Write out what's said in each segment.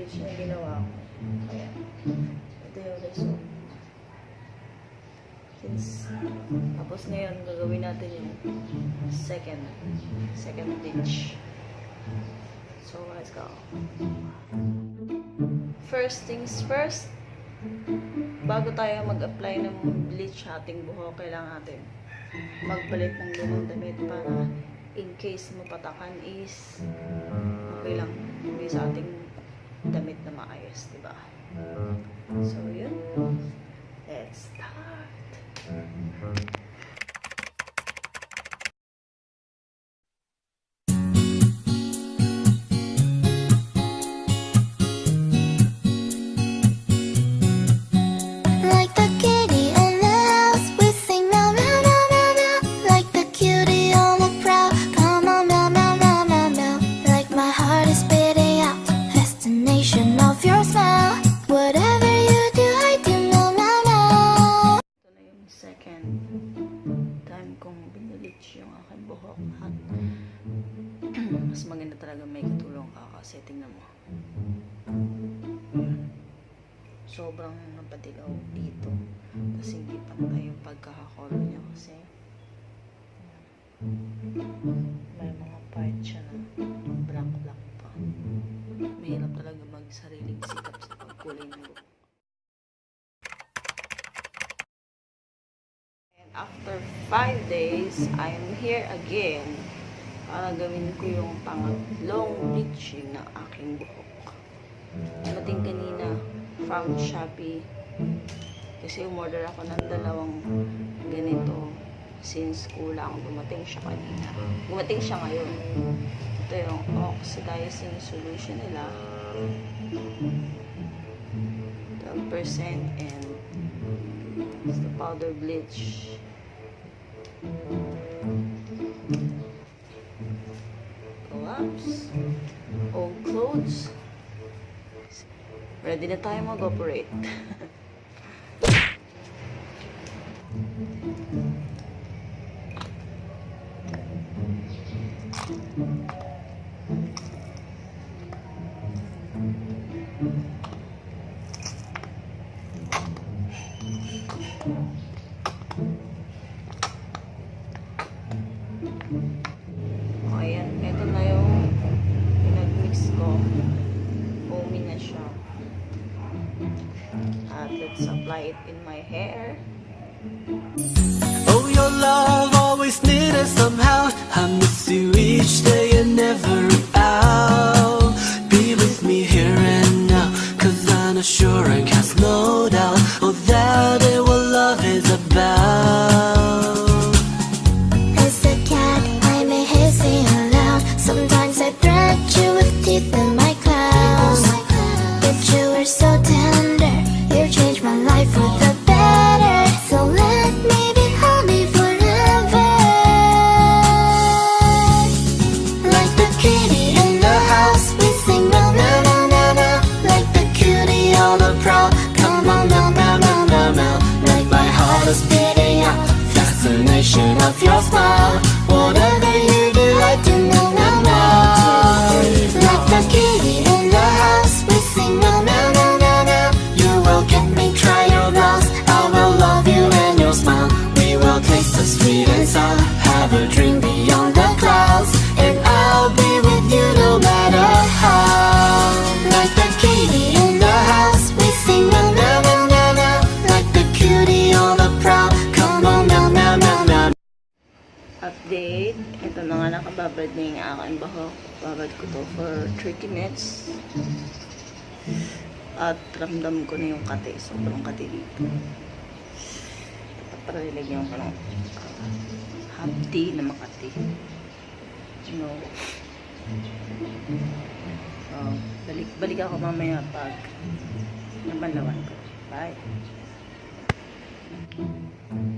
bleach na ginawa ko. Kaya, ito yung result. Tapos ngayon, gagawin natin yung second bleach. So, let's go. First things first, bago tayo mag-apply ng bleach sa ating buhok, kailangan natin magpalit ng lumang damit para in case mapatakan is okay lang. May sa ating damit na maayos, diba? So, yun. Let's start. Yung aking buhok at mas maganda talaga may katulong ka kasi tingnan mo sobrang napadilaw dito kasi hindi pantay yung pagkakakolor niya kasi may mga part siya na black pa. Mahirap talaga magsariling sikap sa pagkulay ng buhok. After 5 days, I'm here again para gawin ko yung pangatlong bleaching ng aking buhok. Dumating kanina from Shopee kasi umorder ako ng dalawang ganito since kulang. Dumating siya kanina. Dumating siya ngayon. Ito yung oxidizing solution nila. 12% and it's the powder bleach. Collapse. Old clothes. Ready na tayo mag-operate. Ayan, ito na yung pinag-mix ko. Foamy na siya. At let's apply it in my hair. Oh, your love always needed somehow. I miss you each day and never out. Be with me here and now, 'cause I know sure I cast no doubt. Oh, that is what love is about. As a cat, I may hissing aloud. Sometimes I threat you with teeth in my clouds. But you were so tender. You changed my life for the better. So let me be honey forever. Like the kitty in the house, we sing no no no no no. Like the cutie on the prowl, come on no no no no no. Like my heart is beating out, fascination of your smile. Whatever you do, I do no no no. Like the kitty in the house, we sing no no no no no. You will get me, try your loss. I will love you and your smile. We will taste the sweet and sour. Have a dream beyond the clouds, and I'll be with you no matter how. Like the kitty in the house, we sing no no no no no. Like the cutie on the prowl, come on no no no no. Update. Ito na nga, nakababad na yung aking buhok. Babad ko to for 30 minutes. At ramdam ko na yung kati. Sobrang kati dito. Ito para nilagyan ko ng hapdi na makati. No. Balik ako mamaya pag nabanlawan ko. Bye.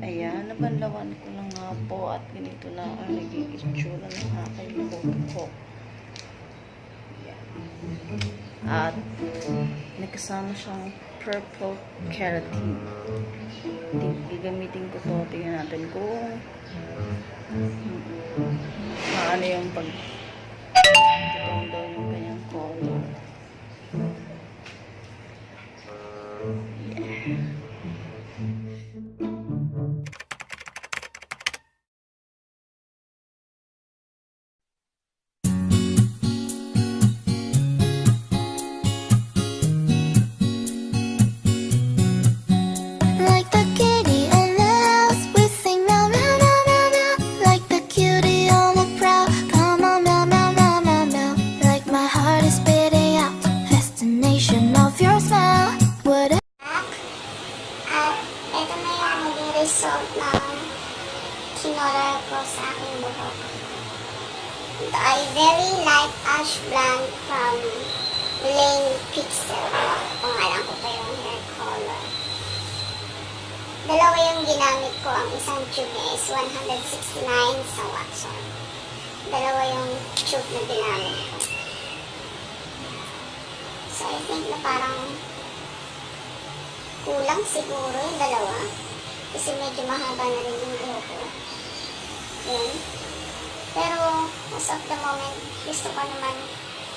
Ayan, nabanlawan ko na nga po at ganito na ang naging itsura ng aking buhok. Ayan. At nagkasama siyang purple keratin. Gagamitin ko to. Tingnan natin kung paano yung pag-tone down yung kanyang color. buhok. Ito ay very light ash blonde from leyn Pixxel. Pangalan ko pa yung hair color. Dalawa yung ginamit ko. Ang isang tube niya is 169 sa Watson. Dalawa yung tube na ginamit ko. So, I think na parang kulang siguro yung dalawa. Kasi medyo mahaba na rin yung buhok ko. Yun. Pero, as of the moment, gusto ko naman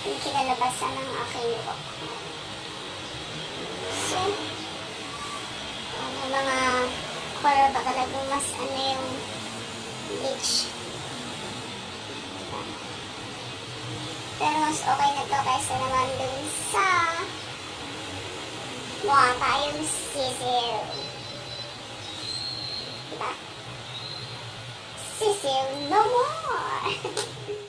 yung kinalabasan ng aking buhok. So, may mga color ba talagang mas ano yung bleach. Diba? Pero mas okay na to kaysa naman dun sa mukha tayong sisiw. Diba? Sisiw no more!